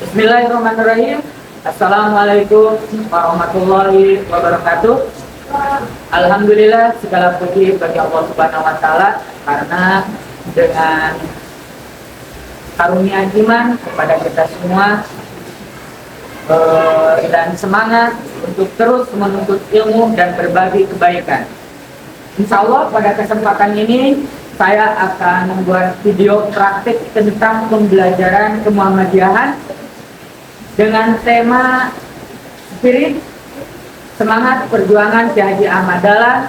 Bismillahirrahmanirrahim. Assalamualaikum warahmatullahi wabarakatuh. Alhamdulillah, segala puji bagi Allah Subhanahu wa Ta'ala, karena dengan karunia iman kepada kita semua dan semangat untuk terus menuntut ilmu dan berbagi kebaikan. Insya Allah pada kesempatan ini saya akan membuat video praktik tentang pembelajaran kemuhammadiyahan dengan tema spirit semangat perjuangan Kiai Haji Ahmad Dahlan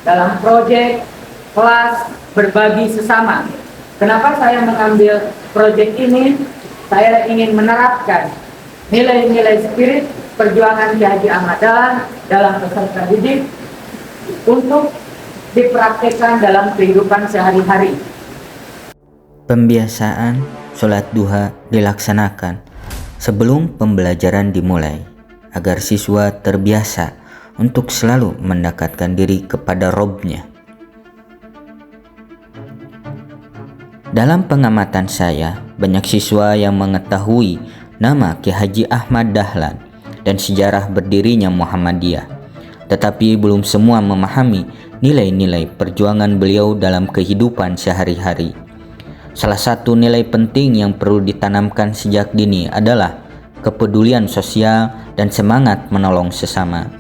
dalam proyek kelas berbagi sesama. Kenapa saya mengambil proyek ini? Saya ingin menerapkan nilai-nilai spirit perjuangan Kiai Haji Ahmad Dahlan dalam peserta didik untuk dipraktikkan dalam kehidupan sehari-hari. Pembiasaan sholat duha dilaksanakan sebelum pembelajaran dimulai, agar siswa terbiasa untuk selalu mendekatkan diri kepada Robnya. Dalam pengamatan saya, banyak siswa yang mengetahui nama Kiai Haji Ahmad Dahlan dan sejarah berdirinya Muhammadiyah, tetapi belum semua memahami nilai-nilai perjuangan beliau dalam kehidupan sehari-hari. Salah satu nilai penting yang perlu ditanamkan sejak dini adalah kepedulian sosial dan semangat menolong sesama.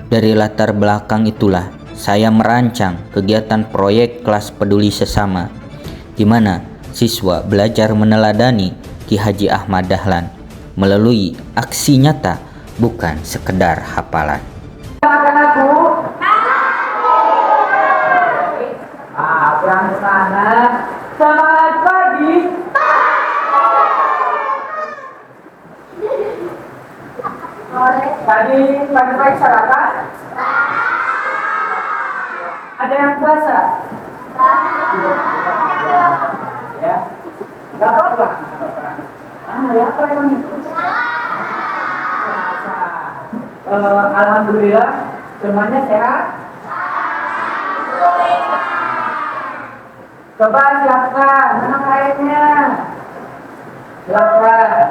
Dari latar belakang itulah saya merancang kegiatan proyek kelas peduli sesama, di mana siswa belajar meneladani Kiai Haji Ahmad Dahlan melalui aksi nyata, bukan sekedar hafalan. Yang sana, selamat pagi. Pagi sarapan? Ada yang puasa? Ya, nggak apa-apa. Ya apa yang itu? Alhamdulillah, semuanya sehat. Coba siapkan, mana kainnya? Siapkan.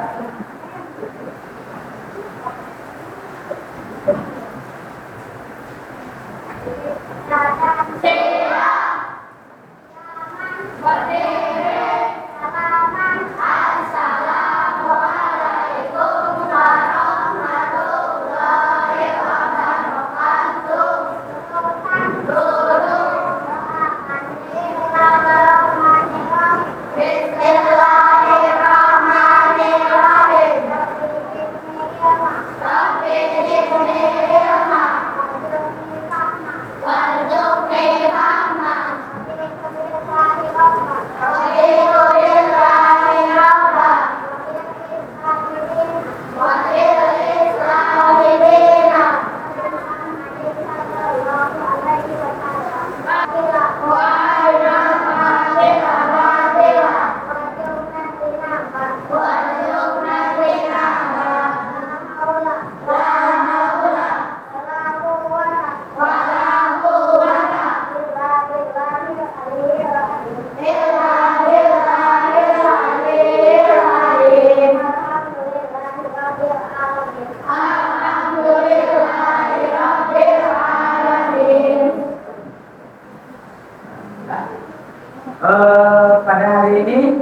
Pada hari ini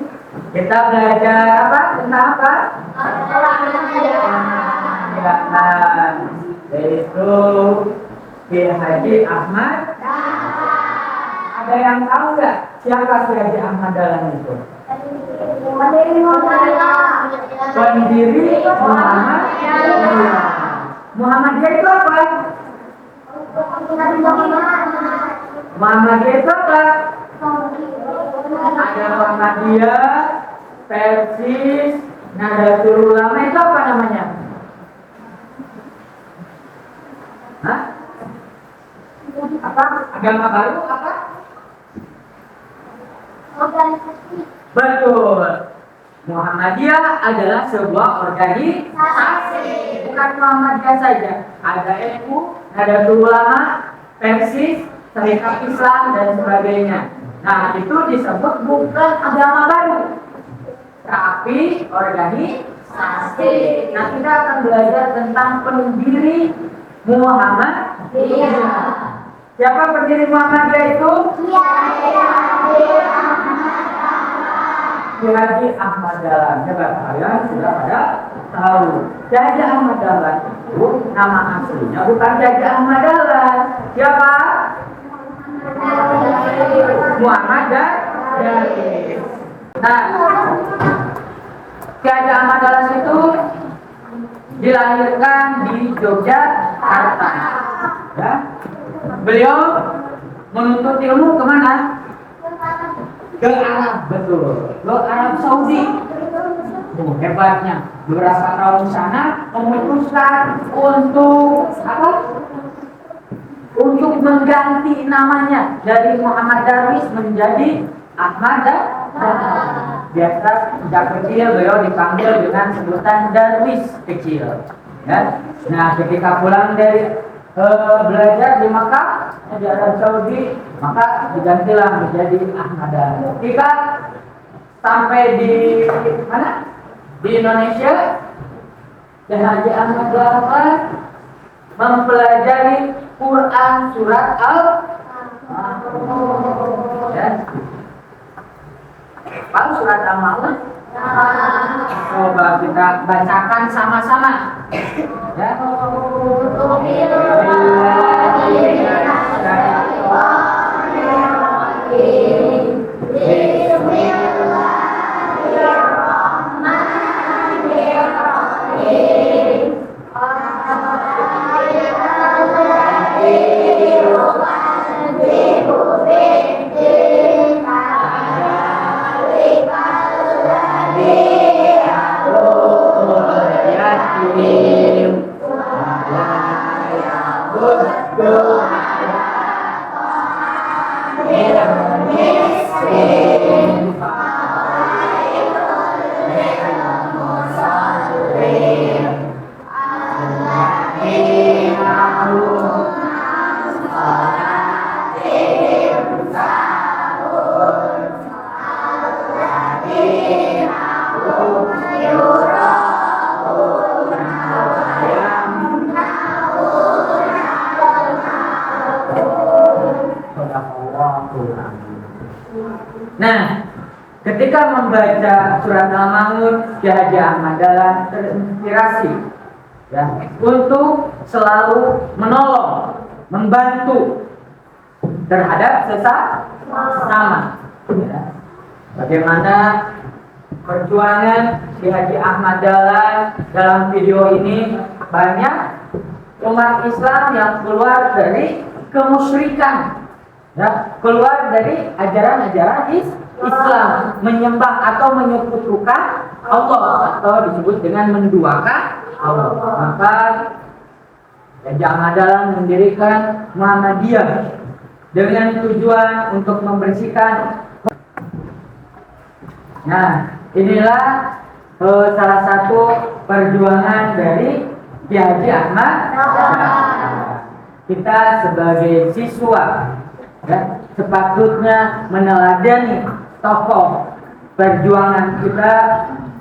kita belajar apa? Tentang apa? Kemuhammadiyahan, yaitu Kiai Haji Ahmad. Ada yang tahu nggak siapa Kiai Haji Ahmad Dahlan itu? Pendiri Muhammadiyah. Muhammadiyah itu apa? Muhammadiyah itu apa? Ada Muhammadiyah, Persis, Nahdlatul Ulama, itu apa namanya? Hah? Apa? Agama baru apa? Organisasi. Betul. Muhammadiyah adalah sebuah organisasi, bukan Muhammadiyah saja. Ada NU, Nahdlatul Ulama, Persis, Syarikat Islam dan sebagainya. Nah, itu disebut bukan agama baru, tapi tapi organisasi. Nah, kita akan belajar tentang pendiri Muhammadiyah. Siapa pendiri Muhammadiyah itu? Kiai Haji Ahmad Dahlan. Coba kalian sudah pada tahu. Kiai Haji Ahmad Dahlan itu nama aslinya bukan Kiai Haji Ahmad Dahlan. Siapa? Muhammad Dahlan. Nah, Kiai Haji Ahmad Dahlan itu dilahirkan di Yogyakarta. Ya. Beliau menuntut ilmu kemana? Ke Arab, betul. Ke Arab Saudi. Hebatnya, beberapa tahun sana memutuskan untuk apa? Untuk mengganti namanya dari Muhammad Darwis menjadi Ahmad Dahlan. Biasa sejak kecil beliau dipanggil dengan sebutan Darwis kecil. Ya. Nah, ketika pulang dari belajar di Makkah, di Arab Saudi, maka digantilah menjadi Ahmad Dahlan. Ketika sampai di mana? Di Indonesia, Kiai Haji Ahmad Dahlan mempelajari Quran surat Al-Maun. Ya. Apa surat Al-Maun? Coba kita bacakan sama-sama. Ya. Nah, ketika membaca surat Al-Maun, Kiai Haji Ahmad Dahlan terinspirasi ya, untuk selalu menolong, membantu terhadap sesama. Ya. Bagaimana perjuangan Kiai Haji Ahmad Dahlan dalam video ini, banyak umat Islam yang keluar dari kemusyrikan. Ya, keluar dari ajaran-ajaran Islam, menyembah atau menyekutukan Allah atau disebut dengan menduakan Allah. Maka Kiai Ahmad Dahlan mendirikan Muhammadiyah dengan tujuan untuk membersihkan. Nah, inilah salah satu perjuangan dari Kiai Haji Ahmad Dahlan. Kita sebagai siswa ya, sepatutnya meneladani tokoh perjuangan kita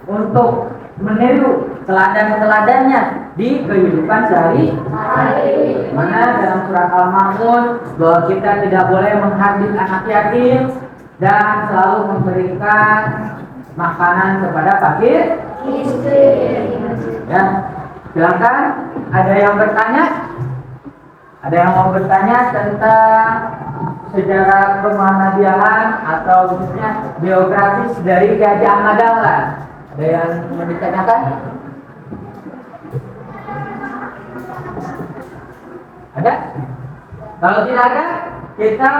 untuk meniru teladan-teladannya di kehidupan sehari-hari. Mana dalam surat Al-Maun bahwa kita tidak boleh menghardik anak yatim dan selalu memberikan makanan kepada fakir miskin. Ya, silakan. Ada yang bertanya? Ada yang mau bertanya tentang sejarah kemuhammadiyahan atau khususnya biografis dari Kiai Haji Ahmad Dahlan? Ada yang mau ditanyakan? Ada? Kalau tidak ada, kita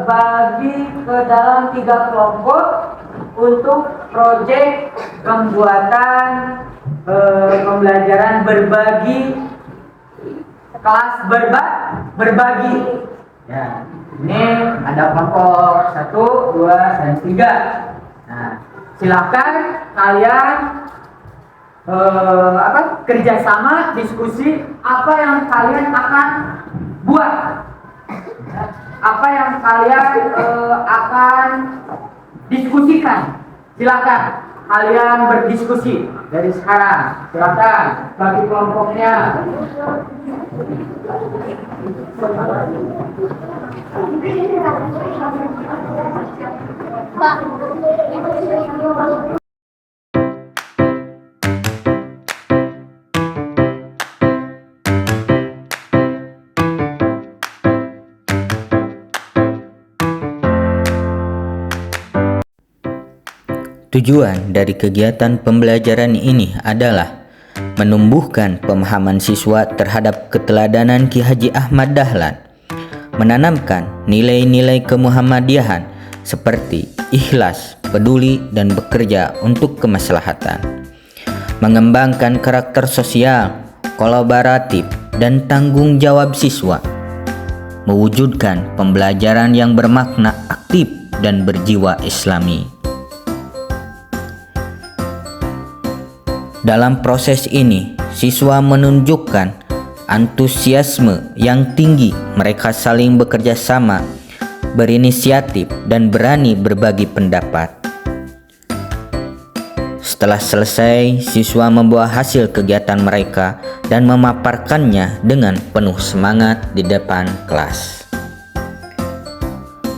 bagi ke dalam 3 kelompok untuk proyek pembuatan pembelajaran berbagi kelas berbagi. Ya, ini ada kelompok 1, 2, dan 3. Nah, silakan kalian kerjasama diskusi apa yang kalian akan buat, apa yang kalian akan diskusikan. Silakan kalian berdiskusi dari sekarang. Silakan bagi kelompoknya. Tujuan dari kegiatan pembelajaran ini adalah menumbuhkan pemahaman siswa terhadap keteladanan Ki Haji Ahmad Dahlan, menanamkan nilai-nilai kemuhammadiyahan seperti ikhlas, peduli, dan bekerja untuk kemaslahatan, mengembangkan karakter sosial, kolaboratif, dan tanggung jawab siswa, mewujudkan pembelajaran yang bermakna aktif dan berjiwa islami. Dalam proses ini, siswa menunjukkan antusiasme yang tinggi, mereka saling bekerja sama, berinisiatif, dan berani berbagi pendapat. Setelah selesai, siswa membawa hasil kegiatan mereka dan memaparkannya dengan penuh semangat di depan kelas.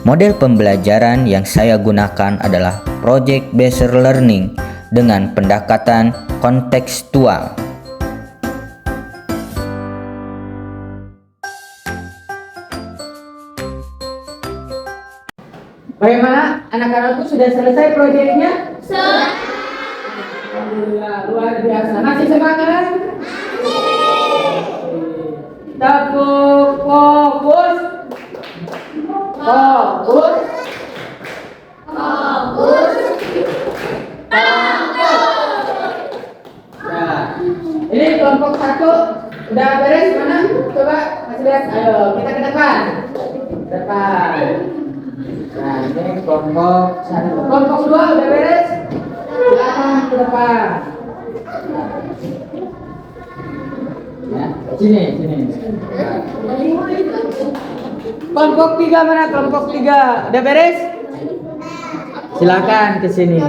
Model pembelajaran yang saya gunakan adalah Project Based Learning dengan pendekatan kontekstual. Bagaimana anak-anakku, sudah selesai proyeknya? Alhamdulillah, luar biasa. Masih semangat? Tepuk, fokus. Fokus. Nah, ini kelompok satu udah beres mana? Coba kasih lihat. Ayo kita ke depan. Depan. Nah, ini kelompok satu. Kelompok dua udah beres? Silakan ke depan. Ya, sini. Kelompok tiga mana? Kelompok tiga udah beres? Silakan ke sini.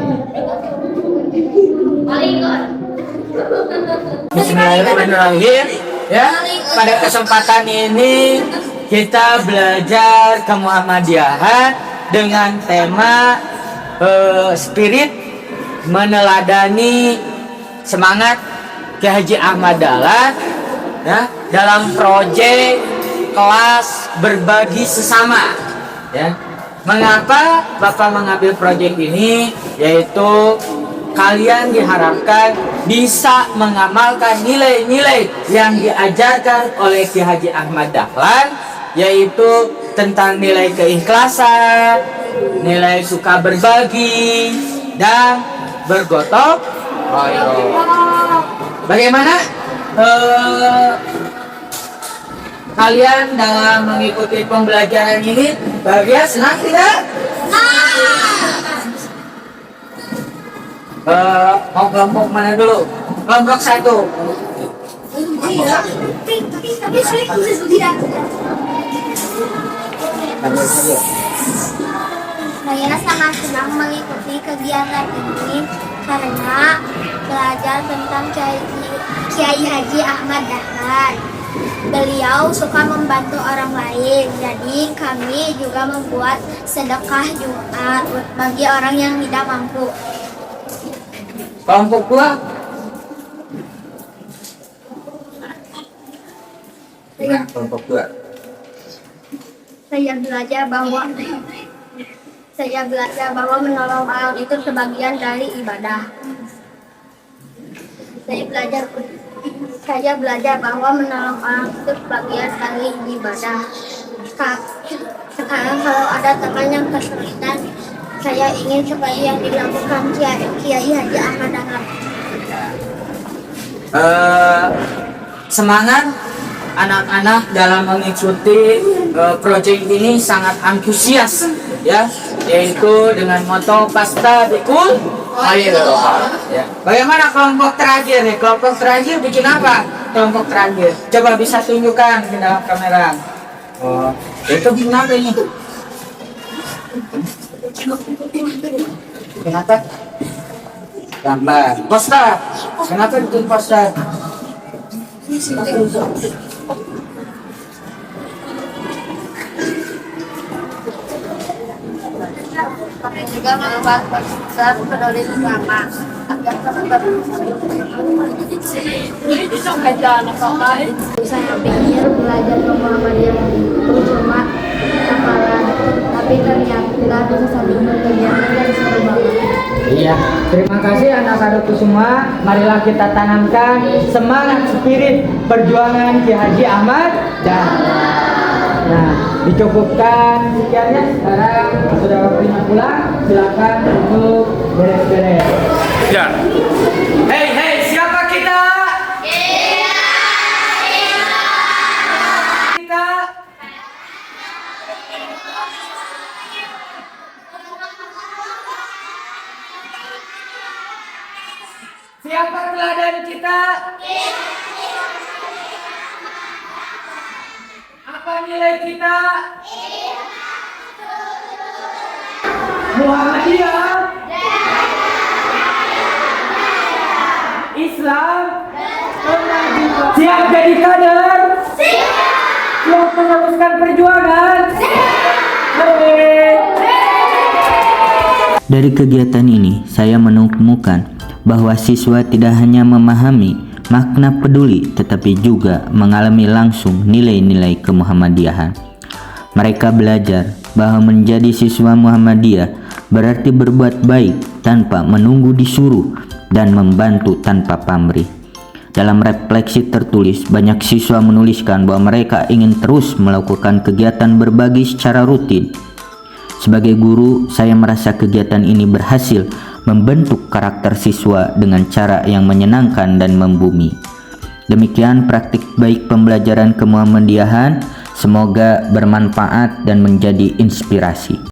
Bismillahirrahmanirrahim. Ya, pada kesempatan ini kita belajar kemuhammadiyahan dengan tema spirit meneladani semangat Ki Haji Ahmad Dahlan, ya, dalam proyek kelas berbagi sesama. Ya, mengapa Bapak mengambil proyek ini? Yaitu kalian diharapkan bisa mengamalkan nilai-nilai yang diajarkan oleh Ki Haji Ahmad Dahlan, yaitu tentang nilai keikhlasan, nilai suka berbagi, dan bergotong royong. Bagaimana kalian dalam mengikuti pembelajaran ini? Bahagia, senang tidak? Mau kelompok mana dulu? Kelompok satu. Saya sangat senang mengikuti kegiatan ini karena belajar tentang Kiai Haji Ahmad Dahlan. Beliau suka membantu orang lain, jadi kami juga membuat sedekah Jumat bagi orang yang tidak mampu. Kelompok dua. Kelompok dua. Saya belajar bahwa menolong orang itu sebagian dari ibadah. Saya belajar bahwa menolong orang itu sebagian dari ibadah. Sekarang kalau ada teman yang kesulitan, saya ingin seperti yang dilakukan Kiai Haji Ahmad Dahlan. Semangat anak-anak dalam mengikuti proyek ini sangat antusias, ya, yaitu dengan moto pasta bikul air. Ya. Bagaimana kelompok terakhir nih? Kelompok terakhir bikin apa? Kelompok terakhir, coba bisa tunjukkan ke dalam kamera. Oh, itu bikin apa ini? Kenapa? Gambar. Poster. Kenapa bikin poster? Juga membuat poster peduli bersama agar saya pikir belajar ke Muhammadiyah itu cuma hafalan, tapi ternyata bisa sambil berkegiatan dan seru banget. Iya, terima kasih anak adukku semua. Marilah kita tanamkan semangat spirit perjuangan Ki Haji Ahmad Dahlan. Nah, dicukupkan sekian ya. Sekarang sudah waktunya pulang. Silakan untuk beres-beres. Ya. Hei, siapa kita? Kita. Siapa teladan kita? Apa nilai kita? Muhammadiyah, Islam, siap jadi kader, siap meneruskan perjuangan. Dari kegiatan ini, saya menemukan bahwa siswa tidak hanya memahami makna peduli, tetapi juga mengalami langsung nilai-nilai kemuhammadiyahan. Mereka belajar bahwa menjadi siswa Muhammadiyah berarti berbuat baik tanpa menunggu disuruh dan membantu tanpa pamrih. Dalam refleksi tertulis, banyak siswa menuliskan bahwa mereka ingin terus melakukan kegiatan berbagi secara rutin. Sebagai guru, saya merasa kegiatan ini berhasil membentuk karakter siswa dengan cara yang menyenangkan dan membumi. Demikian praktik baik pembelajaran kemuhammadiyahan, semoga bermanfaat dan menjadi inspirasi.